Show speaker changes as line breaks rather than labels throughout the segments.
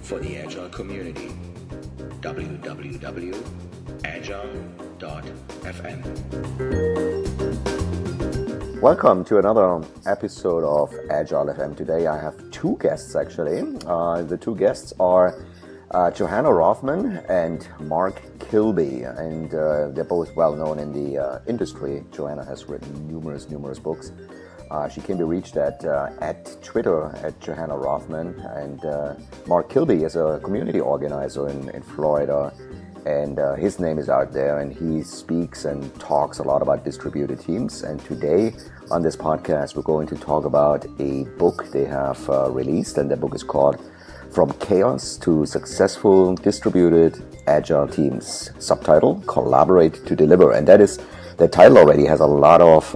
for the Agile community. www.Agile.FM.
Welcome to another episode of Agile.FM. Today I have two guests actually. The two guests are Johanna Rothman and Mark Kilby, and they're both well known in the industry. Johanna has written numerous books. She can be reached at Twitter at Johanna Rothman, and Mark Kilby is a community organizer in Florida, and his name is out there, and he speaks and talks a lot about distributed teams. And today on this podcast we're going to talk about a book they have released, and the book is called From Chaos to Successful Distributed Agile Teams. Subtitle, Collaborate to Deliver. And that is, the title already has a lot of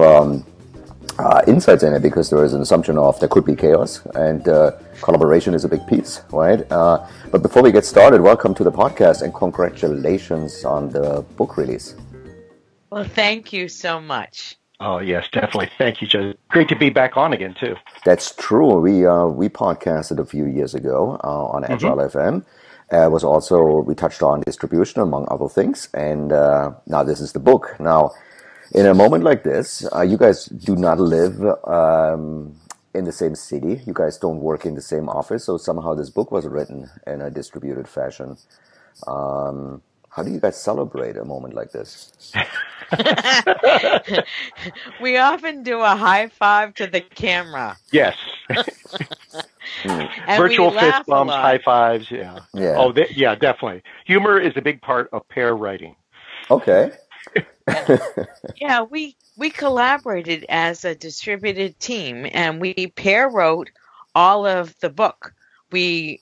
insights in it, because there is an assumption of there could be chaos, and collaboration is a big piece, right? But before we get started, welcome to the podcast and congratulations on the book release.
Well, thank you so much.
Oh, yes, definitely. Thank you, Joe. Great to be back on again, too.
That's true. We podcasted a few years ago on Agile.FM. We touched on distribution, among other things. And now this is the book. Now, in a moment like this, you guys do not live in the same city. You guys don't work in the same office. So somehow this book was written in a distributed fashion. How do you guys celebrate a moment like this?
We often do a high five to the camera.
Yes. Virtual fist bumps, high fives, yeah. Oh, yeah, definitely. Humor is a big part of pair writing.
Okay.
Yeah, we collaborated as a distributed team, and we pair wrote all of the book. We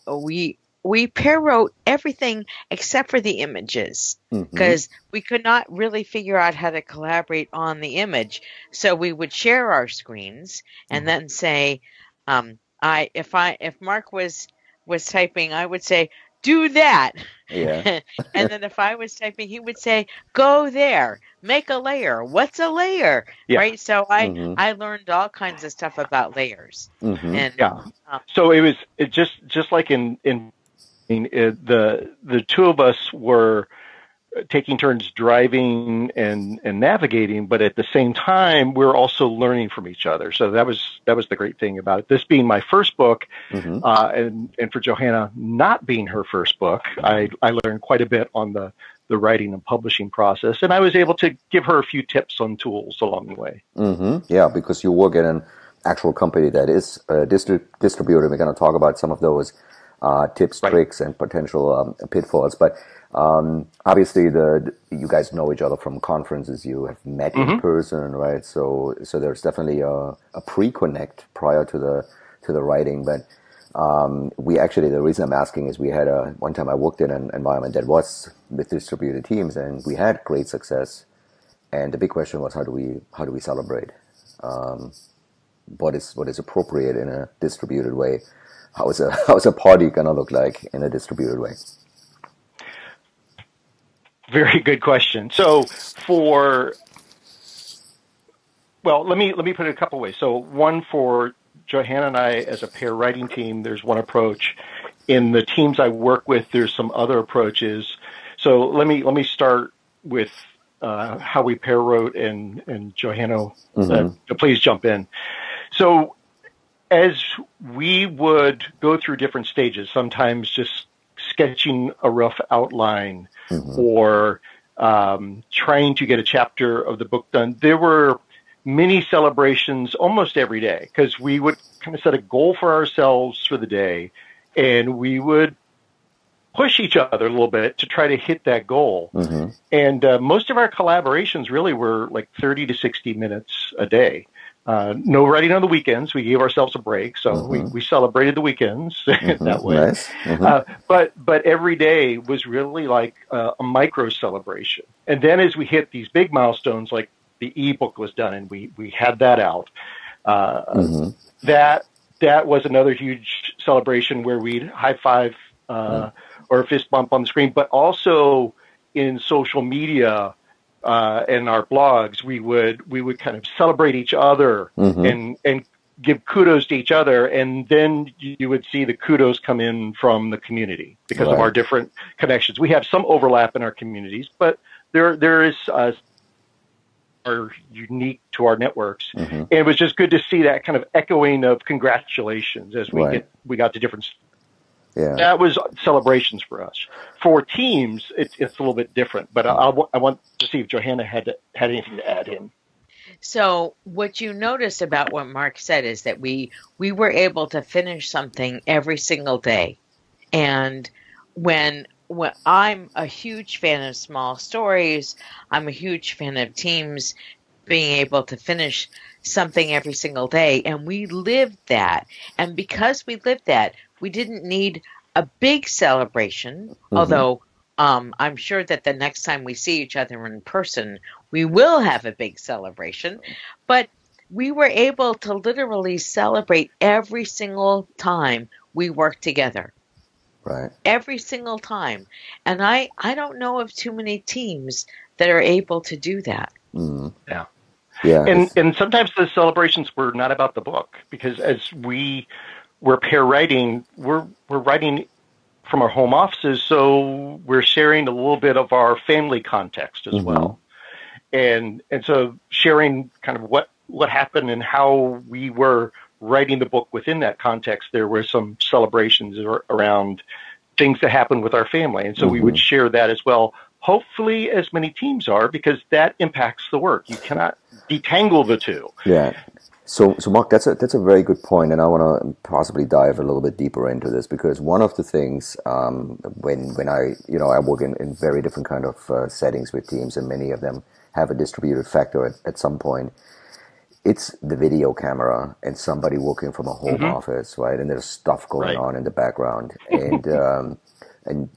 pair wrote everything except for the images, because we could not really figure out how to collaborate on the image. So we would share our screens and then say, if Mark was typing, I would say, do that.
Yeah.
And then if I was typing, he would say, go there, make a layer. What's a layer? Yeah. Right. So I learned all kinds of stuff about layers. And
so it was just like in the two of us were taking turns driving and navigating, but at the same time we're also learning from each other. So that was the great thing about it. This being my first book, and for Johanna not being her first book, I learned quite a bit on the writing and publishing process, and I was able to give her a few tips on tools along the way.
Yeah, because you work in an actual company that is distributed. We're going to talk about some of those tips, tricks, and potential pitfalls. But obviously, you guys know each other from conferences. You have met in person, right? So there's definitely a pre-connect prior to the writing. But the reason I'm asking is we had one time I worked in an environment that was with distributed teams, and we had great success. And the big question was, how do we celebrate? What is appropriate in a distributed way? How is a party gonna look like in a distributed way?
Very good question. So let me put it a couple ways. So one, for Johanna and I as a pair writing team, there's one approach. In the teams I work with, there's some other approaches. So let me start with how we pair wrote, and Johanna, please jump in. So as we would go through different stages, sometimes just sketching a rough outline or trying to get a chapter of the book done, there were mini celebrations almost every day, because we would kind of set a goal for ourselves for the day, and we would push each other a little bit to try to hit that goal. And most of our collaborations really were like 30 to 60 minutes a day. No writing on the weekends. We gave ourselves a break, so we celebrated the weekends that way.
Nice.
But every day was really like a micro celebration. And then as we hit these big milestones, like the ebook was done and we had that out, that was another huge celebration where we'd high five or a fist bump on the screen, but also in social media. And our blogs, we would kind of celebrate each other and give kudos to each other, and then you would see the kudos come in from the community because of our different connections. We have some overlap in our communities, but there is are unique to our networks. And it was just good to see that kind of echoing of congratulations as we got to different. Yeah, that was celebrations for us. For teams, it's a little bit different. But I want to see if Johanna had anything to add in.
So what you noticed about what Mark said is that we were able to finish something every single day. And when I'm a huge fan of small stories, I'm a huge fan of teams being able to finish something every single day. And we lived that. And because we lived that, we didn't need a big celebration, although I'm sure that the next time we see each other in person, we will have a big celebration. But we were able to literally celebrate every single time we worked together.
Right.
Every single time. And I don't know of too many teams that are able to do that.
Yeah. Yeah. And sometimes the celebrations were not about the book, because as we're pair writing, we're writing from our home offices, so we're sharing a little bit of our family context as well. And so sharing kind of what happened and how we were writing the book within that context, there were some celebrations around things that happened with our family. And so we would share that as well. Hopefully as many teams are, because that impacts the work. You cannot detangle the two.
Yeah. So Mark, that's a very good point, and I want to possibly dive a little bit deeper into this, because one of the things when I work in very different kind of settings with teams, and many of them have a distributed factor at some point. It's the video camera and somebody working from a home office, right? And there's stuff going on in the background, and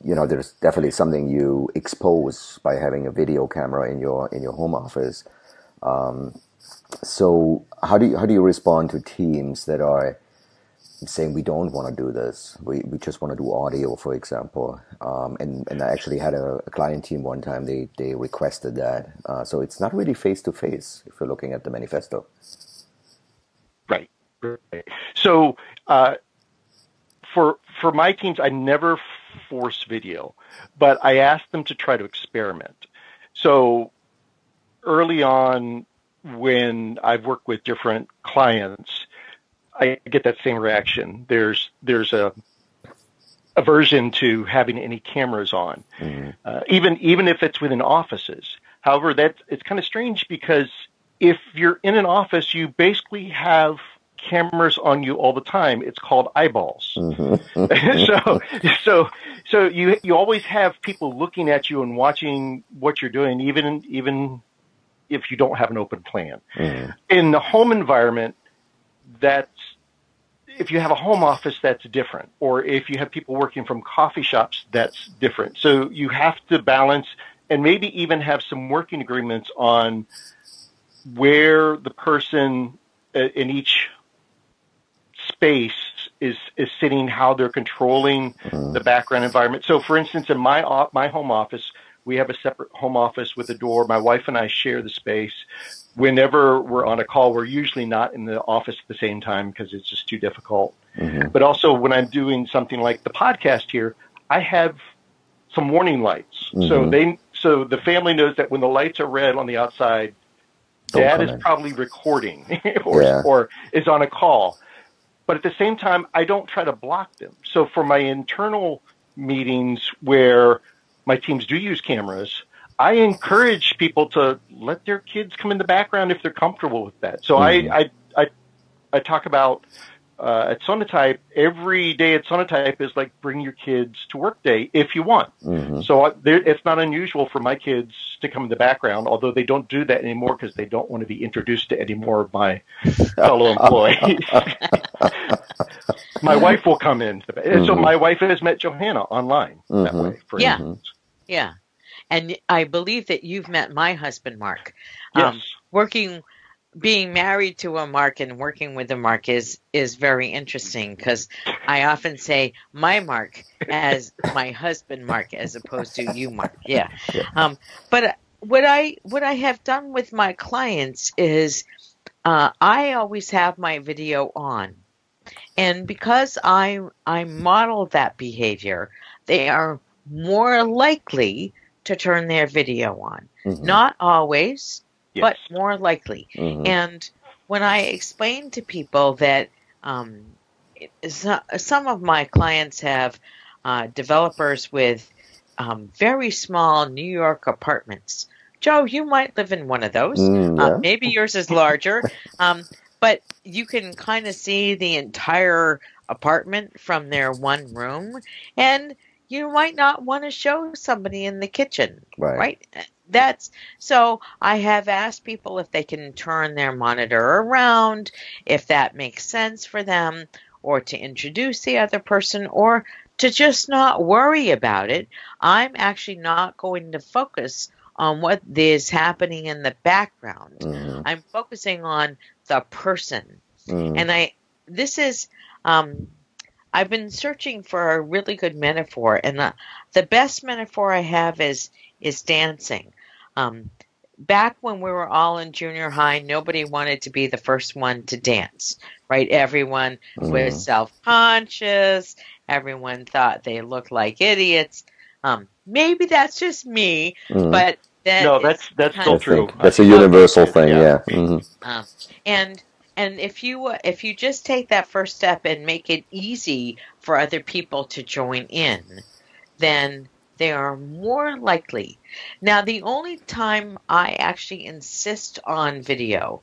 there's definitely something you expose by having a video camera in your home office. So how do you respond to teams that are saying we don't want to do this, we just want to do audio, for example? And I actually had a client team one time, they requested that. So it's not really face-to-face if you're looking at the manifesto.
Right. So for my teams, I never force video, but I asked them to try to experiment. So early on, when I've worked with different clients, I get that same reaction. There's a aversion to having any cameras on, even if it's within offices. However, it's kind of strange, because if you're in an office, you basically have cameras on you all the time. It's called eyeballs. So you always have people looking at you and watching what you're doing, even if you don't have an open plan. In the home environment, if you have a home office, that's different. Or if you have people working from coffee shops, that's different. So you have to balance, and maybe even have some working agreements on where the person in each space is sitting, how they're controlling the background environment. So for instance, in my home office, we have a separate home office with a door. My wife and I share the space. Whenever we're on a call, we're usually not in the office at the same time because it's just too difficult. But also when I'm doing something like the podcast here, I have some warning lights. So the family knows that when the lights are red on the outside, Dad is probably recording or is on a call. But at the same time, I don't try to block them. So for my internal meetings where my teams do use cameras, I encourage people to let their kids come in the background if they're comfortable with that. So I talk about at Sonatype, every day at Sonatype is like bring your kids to work day if you want. So it's not unusual for my kids to come in the background, although they don't do that anymore because they don't want to be introduced to any more of my fellow employees. My wife will come in. So my wife has met Johanna online that way, for instance.
Yeah. And I believe that you've met my husband, Mark.
Yes.
Being married to a Mark and working with a Mark is very interesting, because I often say my Mark as my husband Mark as opposed to you Mark. Yeah. But what I have done with my clients is I always have my video on. And because I model that behavior, they are more likely to turn their video on.
Mm-hmm.
Not always,
Yes.
but more likely.
Mm-hmm.
And when I explain to people that some of my clients have developers with very small New York apartments. Joe, you might live in one of those.
Yeah.
Maybe yours is larger. But you can kind of see the entire apartment from their one room, and you might not want to show somebody in the kitchen, right? That's so I have asked people if they can turn their monitor around, if that makes sense for them, or to introduce the other person, or to just not worry about it. I'm actually not going to focus on what is happening in the background.
Mm-hmm.
I'm focusing on the person.
Mm-hmm.
And I've been searching for a really good metaphor, and the best metaphor I have is dancing. Back when we were all in junior high, nobody wanted to be the first one to dance, right? Everyone was self-conscious. Everyone thought they looked like idiots. Maybe that's just me, but
no, that's still true.
That's a universal thing, yeah. Mm-hmm.
And if you just take that first step and make it easy for other people to join in, then they are more likely. Now, the only time I actually insist on video,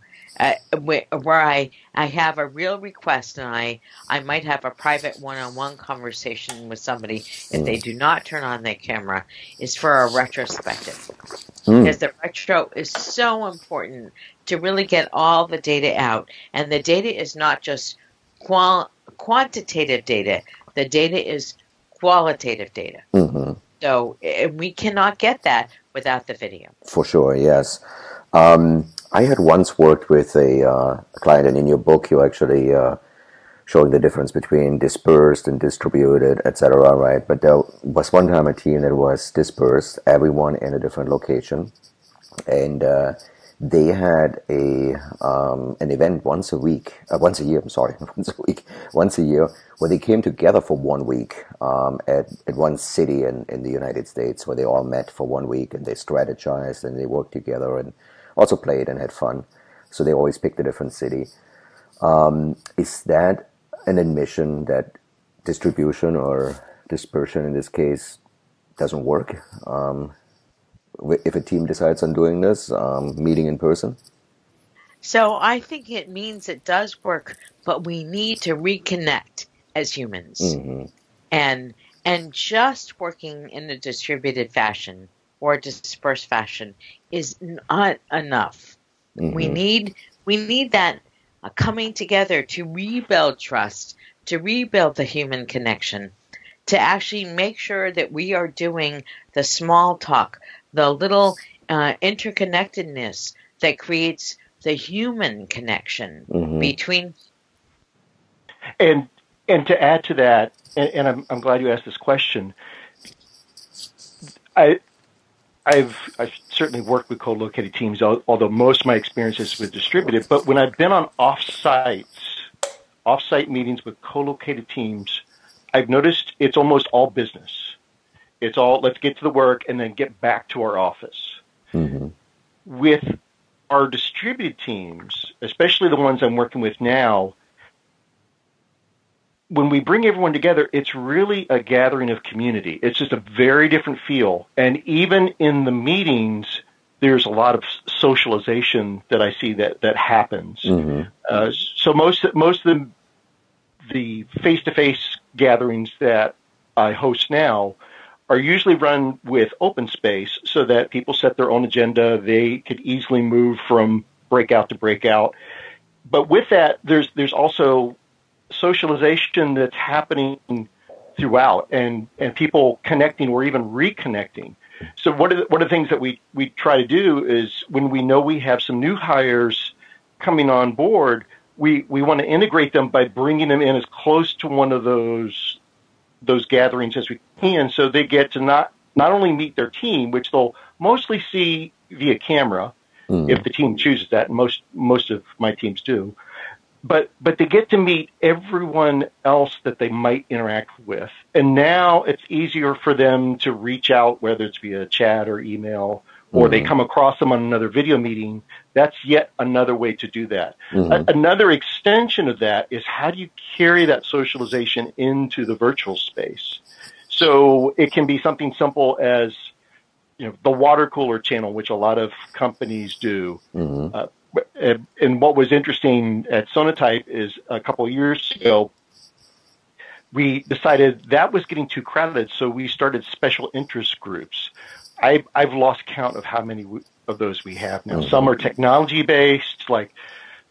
where I have a real request and I might have a private one-on-one conversation with somebody if they do not turn on their camera, is for a retrospective. Because the retro is so important to really get all the data out. And the data is not just quantitative data. The data is qualitative data.
Mm-hmm.
So we cannot get that without the video.
For sure, yes. I had once worked with a client, and in your book you actually showing the difference between dispersed and distributed, etc., right? But there was one time a team that was dispersed, everyone in a different location, and they had an event once a year, where they came together for 1 week at one city in the United States, where they all met for 1 week and they strategized and they worked together and also played and had fun. So they always picked a different city. Is that an admission that distribution or dispersion in this case doesn't work? If a team decides on doing this, meeting in person?
So I think it means it does work, but we need to reconnect as humans.
Mm-hmm.
And just working in a distributed fashion or a dispersed fashion is not enough.
Mm-hmm.
We need that coming together to rebuild trust, to rebuild the human connection, to actually make sure that we are doing the small talk, the little interconnectedness that creates the human connection between.
And to add to that, and I'm glad you asked this question. I've certainly worked with co-located teams, although most of my experience is with distributed. But when I've been on off-site meetings with co-located teams, I've noticed it's almost all business. It's all, let's get to the work and then get back to our office.
Mm-hmm.
With our distributed teams, especially the ones I'm working with now, when we bring everyone together, it's really a gathering of community. It's just a very different feel. And even in the meetings, there's a lot of socialization that I see that happens.
Mm-hmm.
So most of the face-to-face gatherings that I host now are usually run with open space so that people set their own agenda. They could easily move from breakout to breakout. But with that, there's also socialization that's happening throughout, and people connecting or even reconnecting. So one of the things that we try to do is when we know we have some new hires coming on board, we want to integrate them by bringing them in as close to one of those gatherings as we can, so they get to not only meet their team, which they'll mostly see via camera, if the team chooses that. And most of my teams do. But they get to meet everyone else that they might interact with. And now it's easier for them to reach out, whether it's via chat or email, or they come across them on another video meeting. That's yet another way to do that. Another extension of that is, how do you carry that socialization into the virtual space? So it can be something simple as, the water cooler channel, which a lot of companies do. And what was interesting at Sonatype is a couple of years ago, we decided that was getting too crowded, so we started special interest groups. I've lost count of how many of those we have now. Some are technology-based, like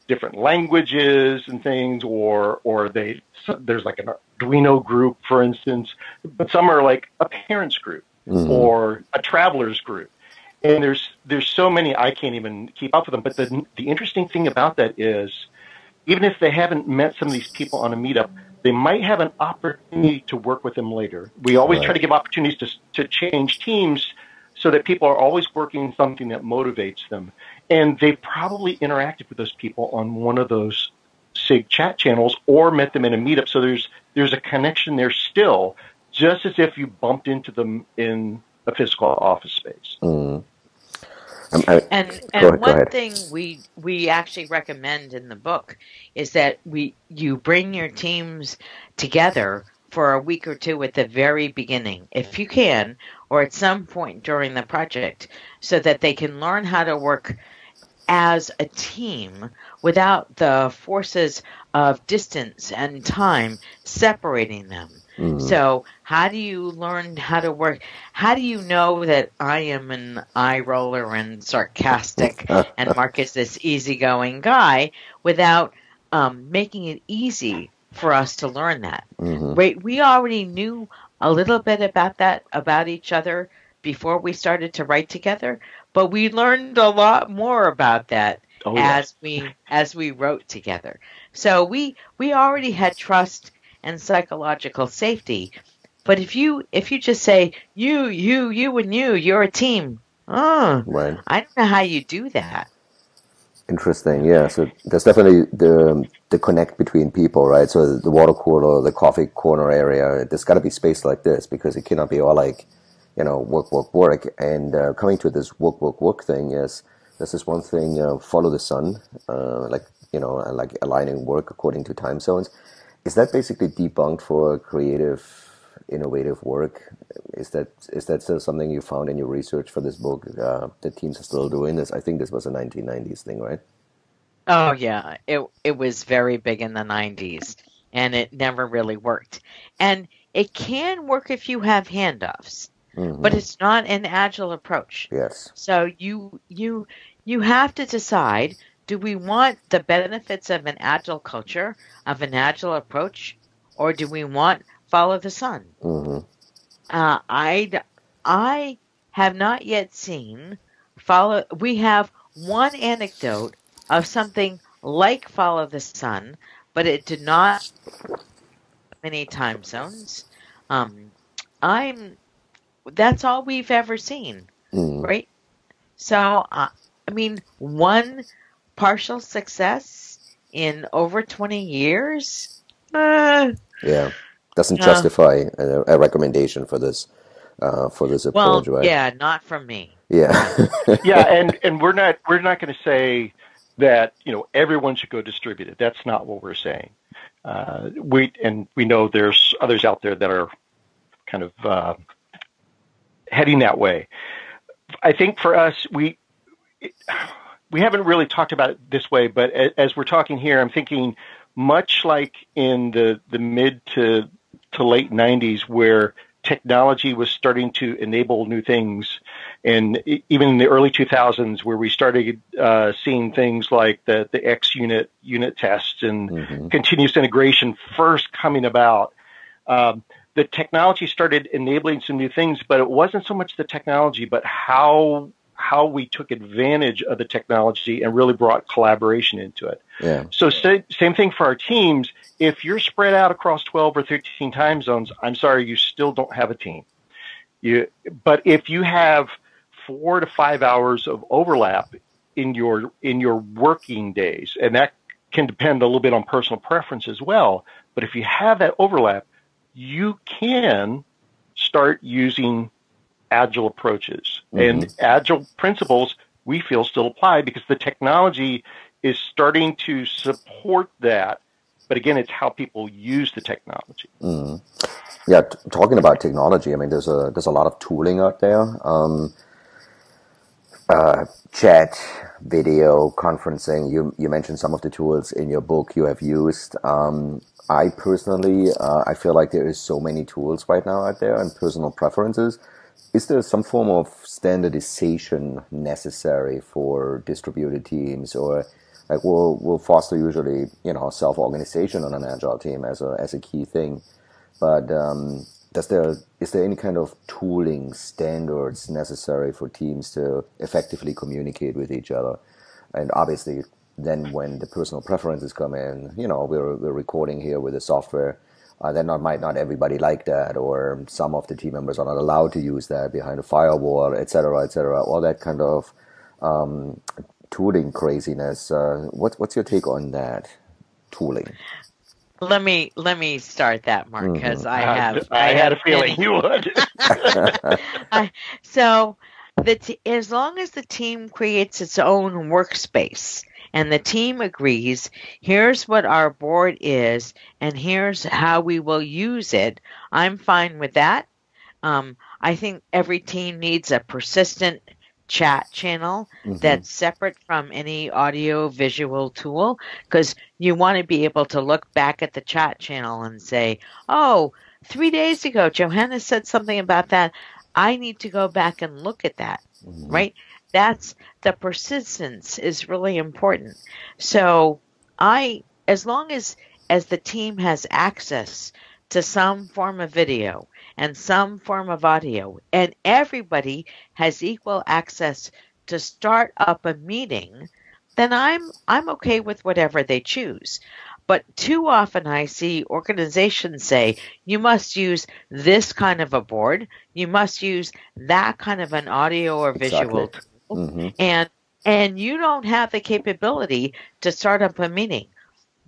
different languages and things, or there's like an Arduino group, for instance. But some are like a parents group or a travelers group. And there's so many, I can't even keep up with them. But the interesting thing about that is, even if they haven't met some of these people on a meetup, they might have an opportunity to work with them later. We always try to give opportunities to change teams so that people are always working something that motivates them. And they probably interacted with those people on one of those SIG chat channels or met them in a meetup. So there's a connection there still, just as if you bumped into them in a physical office space.
And one thing we actually recommend in the book is that you bring your teams together for a week or two at the very beginning, if you can, or at some point during the project, so that they can learn how to work as a team without the forces of distance and time separating them. So how do you learn how to work? How do you know that I am an eye roller and sarcastic and Mark is this easygoing guy without making it easy for us to learn that? Right? We already knew a little bit about each other before we started to write together, but we learned a lot more about that as we wrote together. So we already had trust and psychological safety. But if you just say you and you're a team, I don't know how you do that.
Interesting, yeah. So there's definitely the connect between people, right? So the water cooler, the coffee corner area, there's got to be space like this, because it cannot be all like, work. And coming to this work thing is, this is one thing, follow the sun, like aligning work according to time zones. Is that basically debunked for creative, innovative work? Is that still something you found in your research for this book? The teams are still doing this. I think this was a 1990s thing, right?
Oh yeah, it was very big in the 90s, and it never really worked. And it can work if you have handoffs, but it's not an agile approach.
Yes.
So you have to decide. Do we want the benefits of an agile culture, of an agile approach, or do we want follow the sun? I have not yet seen follow. We have one anecdote of something like follow the sun, but it did not many time zones. That's all we've ever seen, right? So one partial success in over 20 years?
Doesn't justify a recommendation for this approach, right?
Yeah, not from me.
Yeah.
and we're not going to say that everyone should go distributed. That's not what we're saying. We know there's others out there that are kind of heading that way. I think for us, we haven't really talked about it this way, but as we're talking here, I'm thinking much like in the mid to late 90s, where technology was starting to enable new things, and even in the early 2000s, where we started seeing things like the X unit tests and continuous integration first coming about. The technology started enabling some new things, but it wasn't so much the technology, but how we took advantage of the technology and really brought collaboration into it. Yeah. So same thing for our teams. If you're spread out across 12 or 13 time zones, I'm sorry, you still don't have a team. But if you have 4 to 5 hours of overlap in your working days, and that can depend a little bit on personal preference as well. But if you have that overlap, you can start using Agile approaches. And Agile principles, we feel, still apply because the technology is starting to support that. But again, it's how people use the technology.
Yeah, talking about technology, I mean, there's a lot of tooling out there. Chat, video, conferencing. You mentioned some of the tools in your book you have used. I personally, I feel like there is so many tools right now out there and personal preferences. Is there some form of standardization necessary for distributed teams, or like we'll foster usually, self-organization on an agile team as a key thing, but is there any kind of tooling standards necessary for teams to effectively communicate with each other? And obviously, then when the personal preferences come in, we're recording here with the software. Then might not everybody like that, or some of the team members are not allowed to use that behind a firewall, et cetera, et cetera. All that kind of tooling craziness. What's your take on that tooling?
Let me start that, Mark, because I
had a feeling you would.
So as long as the team creates its own workspace and the team agrees, here's what our board is and here's how we will use it, I'm fine with that. I think every team needs a persistent chat channel that's separate from any audio visual tool, because you want to be able to look back at the chat channel and say, oh, 3 days ago Johanna said something about that. I need to go back and look at that, right? That's the persistence is really important. So as long as the team has access to some form of video and some form of audio, and everybody has equal access to start up a meeting, then I'm okay with whatever they choose. But too often I see organizations say, you must use this kind of a board, you must use that kind of an audio or visual tool, and you don't have the capability to start up a meeting.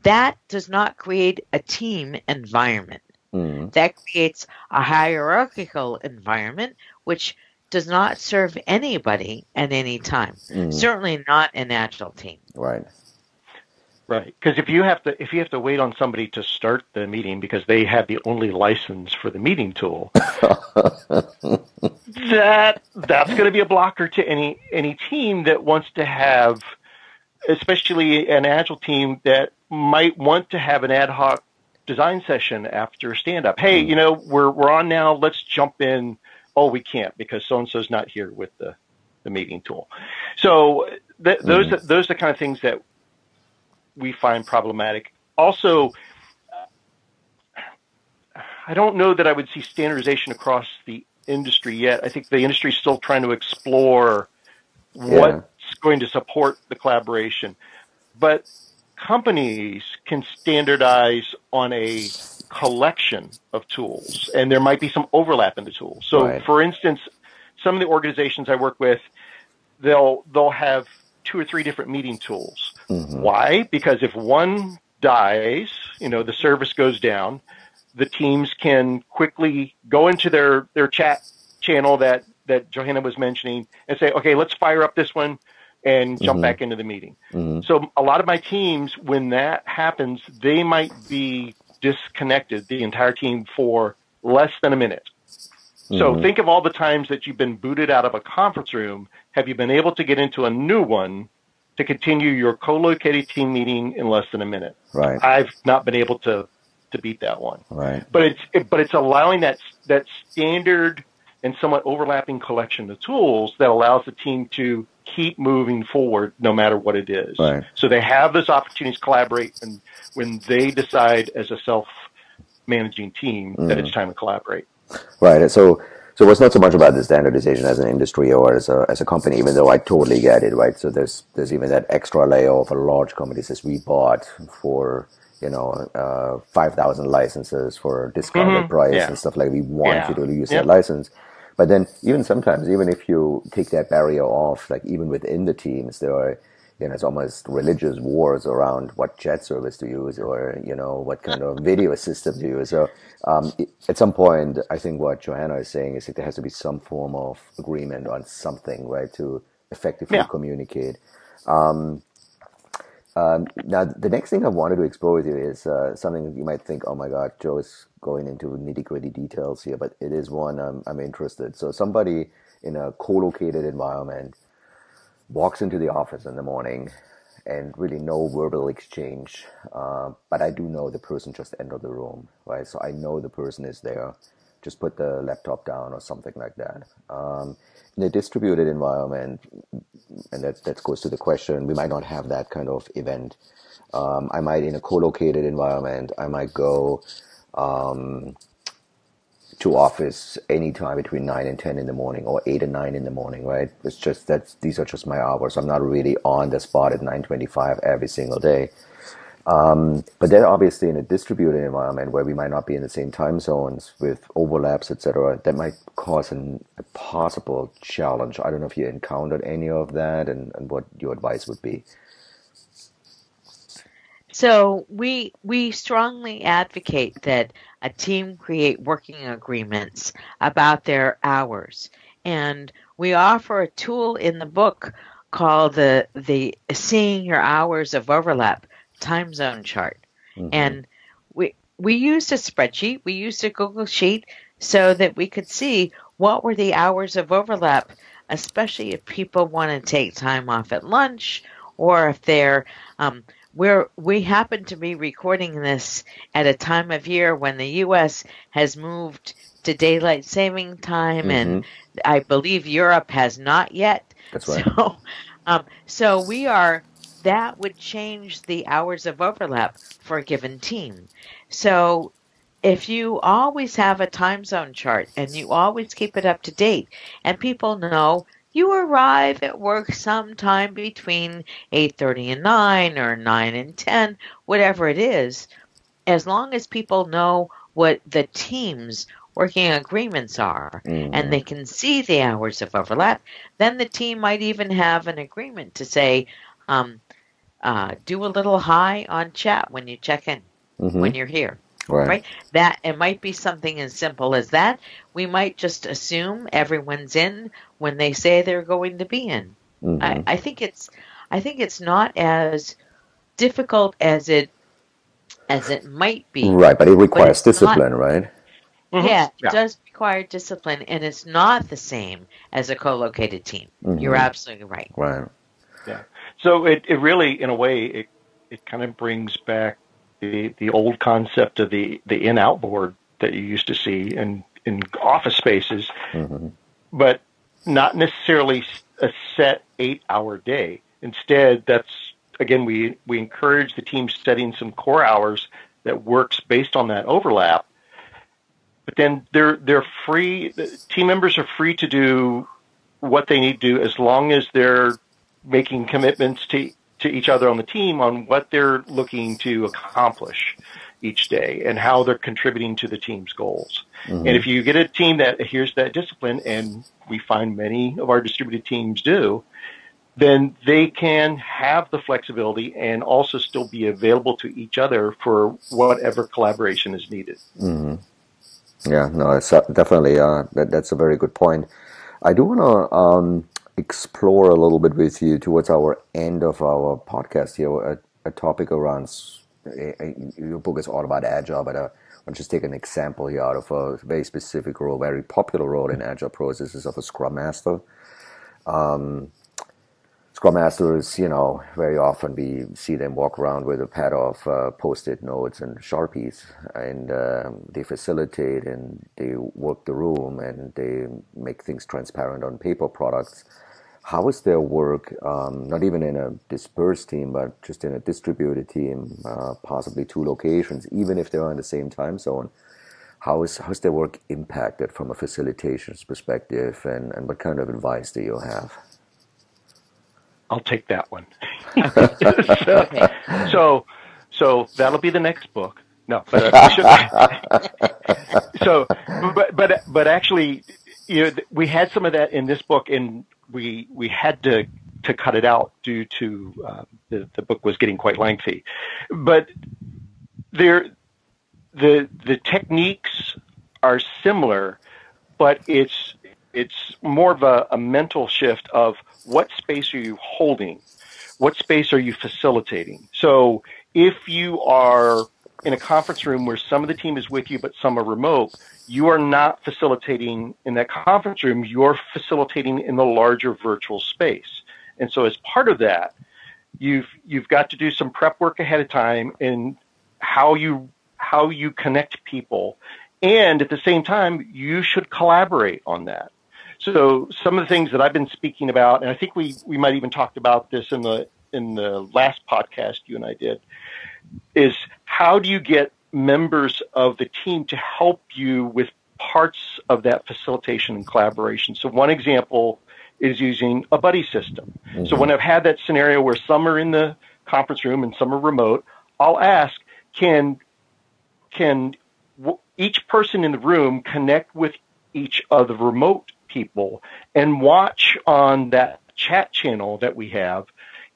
That does not create a team environment. That creates a hierarchical environment, which does not serve anybody at any time. Certainly not an agile team.
Right.
Right. Because if you have to wait on somebody to start the meeting because they have the only license for the meeting tool, that's going to be a blocker to any team that wants to have, especially an agile team that might want to have an ad hoc design session after stand-up. Hey, we're on now. Let's jump in. Oh, we can't because so-and-so's not here with the meeting tool. So those are the kind of things that we find problematic. Also, I don't know that I would see standardization across the industry yet. I think the industry is still trying to explore what's going to support the collaboration. But companies can standardize on a collection of tools, and there might be some overlap in the tools. So, for instance, some of the organizations I work with, they'll have 2 or 3 different meeting tools. Why? Because if one dies, the service goes down, the teams can quickly go into their chat channel that Johanna was mentioning and say, okay, let's fire up this one and jump back into the meeting. So a lot of my teams, when that happens, they might be disconnected, the entire team, for less than a minute. So think of all the times that you've been booted out of a conference room. Have you been able to get into a new one to continue your co-located team meeting in less than a minute?
Right.
I've not been able to beat that one.
Right.
But it's allowing that standard and somewhat overlapping collection of tools that allows the team to keep moving forward no matter what it is.
Right.
So they have those opportunities to collaborate, and when they decide as a self-managing team that it's time to collaborate.
Right. So it's not so much about the standardization as an industry or as a company, even though I totally get it, right? So there's even that extra layer of a large company says we bought for 5,000 licenses for a discounted price and stuff like. We want you to use that license. But then even sometimes, even if you take that barrier off, like even within the teams, there are, it's almost religious wars around what chat service to use or, what kind of video system to use. So at some point, I think what Johanna is saying is that there has to be some form of agreement on something, right, to effectively communicate. Now, the next thing I wanted to explore with you is something that you might think, oh my God, Joe is going into nitty-gritty details here, but it is one I'm interested. So somebody in a co-located environment walks into the office in the morning and really no verbal exchange, but I do know the person just entered the room, right? So I know the person is there. Just put the laptop down or something like that. In a distributed environment, and that goes to the question, we might not have that kind of event. I might, in a co-located environment, I might go to office anytime between 9 and 10 in the morning or 8 and 9 in the morning, right? It's just these are just my hours. I'm not really on the spot at 9:25 every single day. But then obviously in a distributed environment where we might not be in the same time zones with overlaps, etc., that might cause a possible challenge. I don't know if you encountered any of that and what your advice would be.
So we strongly advocate that a team create working agreements about their hours. And we offer a tool in the book called the Seeing Your Hours of Overlap time zone chart. Mm-hmm. And we used a spreadsheet, we used a Google Sheet so that we could see what were the hours of overlap, especially if people want to take time off at lunch or if they're we happen to be recording this at a time of year when the U.S. has moved to daylight saving time, and I believe Europe has not yet.
That's right.
So that would change the hours of overlap for a given team. So if you always have a time zone chart and you always keep it up to date and people know you arrive at work sometime between 8:30 and 9 or 9 and 10, whatever it is, as long as people know what the team's working agreements are and they can see the hours of overlap, then the team might even have an agreement to say, do a little hi on chat when you check in, when you're here. Right. That it might be something as simple as that. We might just assume everyone's in when they say they're going to be in. I think it's not as difficult as it might be.
Right, but it requires discipline, right?
Yeah, it does require discipline, and it's not the same as a co-located team. You're absolutely right.
Right.
Yeah. So it really, in a way, it kind of brings back the old concept of the in-out board that you used to see in office spaces, but not necessarily a set 8-hour day. Instead, we encourage the team setting some core hours that works based on that overlap. But then they're free. The team members are free to do what they need to do as long as they're making commitments to each other on the team on what they're looking to accomplish each day and how they're contributing to the team's goals. And if you get a team that adheres to that discipline, and we find many of our distributed teams do, then they can have the flexibility and also still be available to each other for whatever collaboration is needed.
Yeah, no, it's definitely, that's a very good point. I do want to explore a little bit with you towards our end of our podcast here, a topic around, your book is all about Agile, but I'll just take an example here out of a very specific role, very popular role in Agile processes of a Scrum Master. Scrum Masters, very often we see them walk around with a pad of Post-it notes and Sharpies, and they facilitate and they work the room and they make things transparent on paper products. How is their work, not even in a dispersed team, but just in a distributed team, possibly 2 locations, even if they're in the same time zone? How's their work impacted from a facilitation's perspective, and what kind of advice do you have?
I'll take that one. So that'll be the next book. No, but actually, we had some of that in this book, and we had to cut it out due to the book was getting quite lengthy. But the techniques are similar, but it's more of a mental shift of what space are you holding, what space are you facilitating. So if you are in a conference room where some of the team is with you but some are remote, you are not facilitating in that conference room, you're facilitating in the larger virtual space. And so as part of that, you've got to do some prep work ahead of time in how you connect people. And at the same time, you should collaborate on that. So some of the things that I've been speaking about, and I think we might even talked about this in the last podcast you and I did, is how do you get members of the team to help you with parts of that facilitation and collaboration? So one example is using a buddy system. Mm-hmm. So when I've had that scenario where some are in the conference room and some are remote, I'll ask, can each person in the room connect with each of the remote people and watch on that chat channel that we have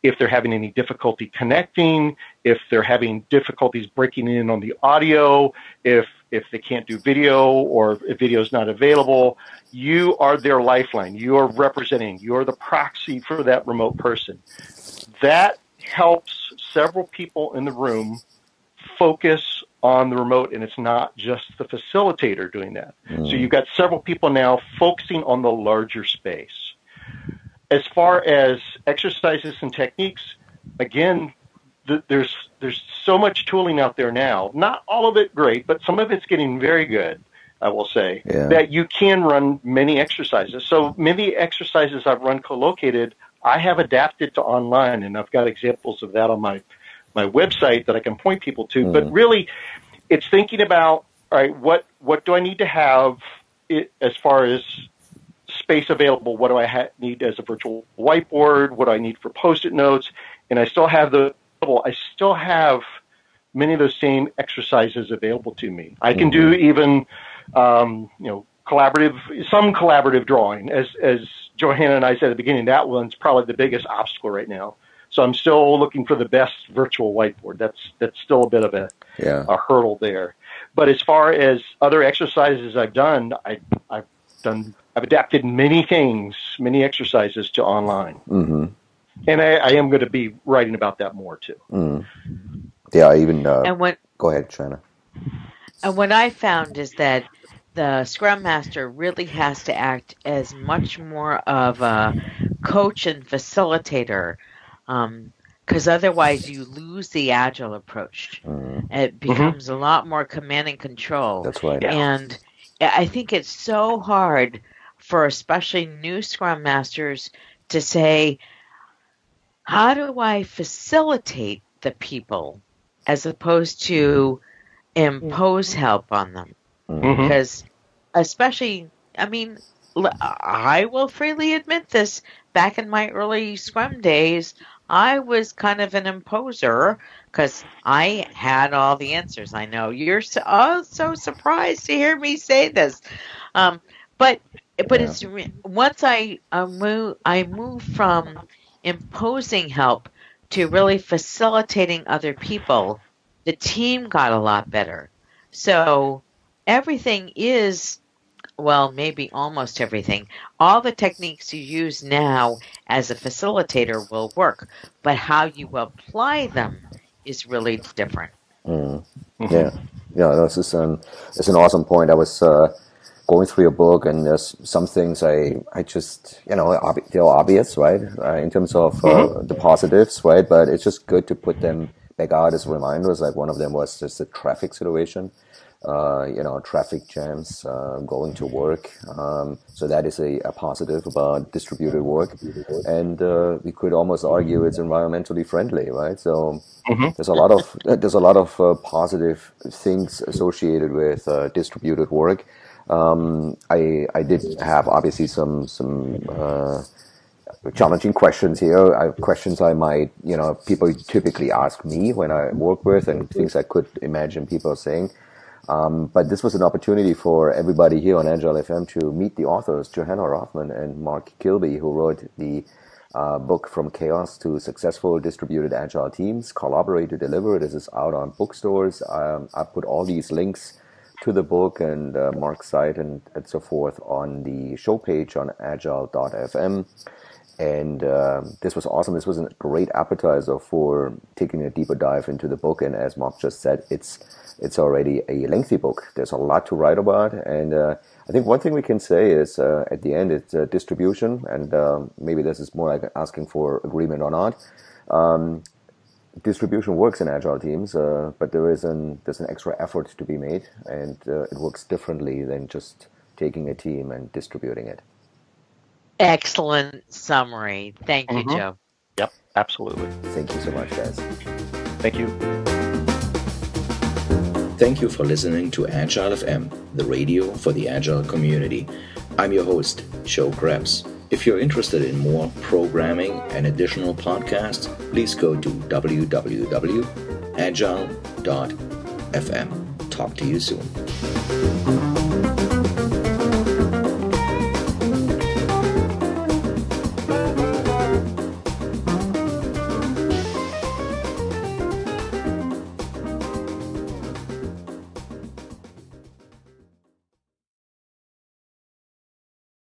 if they're having any difficulty connecting, if they're having difficulties breaking in on the audio, if they can't do video or if video is not available. You are their lifeline. You are representing. You are the proxy for that remote person. That helps several people in the room focus on the remote, and it's not just the facilitator doing that. Mm. So you've got several people now focusing on the larger space. As far as exercises and techniques, again, there's so much tooling out there now. Not all of it great, but some of it's getting very good, I will say, that you can run many exercises. So many exercises I've run co-located, I have adapted to online, and I've got examples of that on my website that I can point people to. But really, it's thinking about, all right, what do I need to have as far as space available? What do I need as a virtual whiteboard? What do I need for Post-it notes? And I still have many of those same exercises available to me. I can do even, collaborative drawing. As Johanna and I said at the beginning, that one's probably the biggest obstacle right now. So I'm still looking for the best virtual whiteboard. That's still a bit of a hurdle there. But as far as other exercises I've done, I've adapted many things, many exercises to online. Mm-hmm. And I am going to be writing about that more too. Mm.
Yeah, go ahead, Johanna.
And what I found is that the Scrum Master really has to act as much more of a coach and facilitator, because otherwise you lose the Agile approach. It becomes a lot more command and control.
That's right.
Yeah. And I think it's so hard for especially new Scrum Masters to say, how do I facilitate the people as opposed to impose help on them? Because especially, I will freely admit this, back in my early Scrum days, I was kind of an imposer because I had all the answers. I know you're so surprised to hear me say this, but it's once I moved from imposing help to really facilitating other people, the team got a lot better. So everything is, well, maybe almost everything. All the techniques you use now as a facilitator will work, but how you apply them is really different.
Yeah, this is it's an awesome point. I was going through your book, and there's some things I just, they're obvious, right, in terms of the positives, right, but it's just good to put them back out as reminders. Like one of them was just the traffic situation. Traffic jams, going to work. So that is a positive about distributed work. And we could almost argue it's environmentally friendly, right? So there's a lot of positive things associated with distributed work. I did have obviously some challenging questions here. Questions I might, people typically ask me when I work with, and things I could imagine people saying. But this was an opportunity for everybody here on Agile FM to meet the authors, Johanna Rothman and Mark Kilby, who wrote the book From Chaos to Successful Distributed Agile Teams, Collaborate to Deliver. This is out on bookstores. I put all these links to the book and Mark's site and so forth on the show page on Agile.FM. And this was awesome. This was a great appetizer for taking a deeper dive into the book. And as Mark just said, it's already a lengthy book. There's a lot to write about. And I think one thing we can say is at the end, it's distribution. And maybe this is more like asking for agreement or not. Distribution works in Agile teams, but there's an extra effort to be made. And it works differently than just taking a team and distributing it.
Excellent summary. Thank you, Joe.
Yep, absolutely.
Thank you so much, guys.
Thank you.
Thank you for listening to Agile FM, the radio for the Agile community. I'm your host, Joe Krebs. If you're interested in more programming and additional podcasts, please go to www.agile.fm. Talk to you soon.